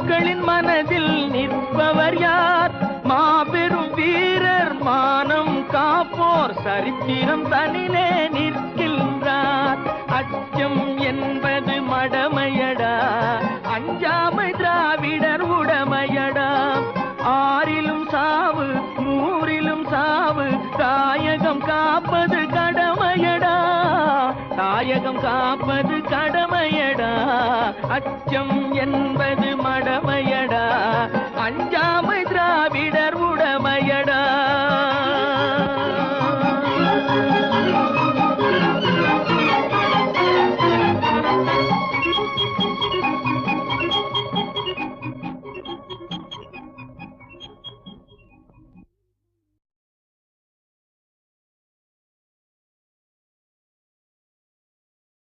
மக்களின் மனதில் நிற்பவர் யார்? மாபெரும் வீரர் மானம் காப்போர் சரித்திரம் தனிலே நிற்கின்றார். அச்சம் என்பது மடமையடா, அஞ்சாமை திராவிடர் உடமையடா. ஆறிலும் சாவு நூறிலும் சாவு, தாயகம் காப்பது கடமையடா, தாயகம் காப்பது கடமையடா. அச்சம் என்பது மடமையடா, அஞ்சாமை திராவிடர் உடமையடா.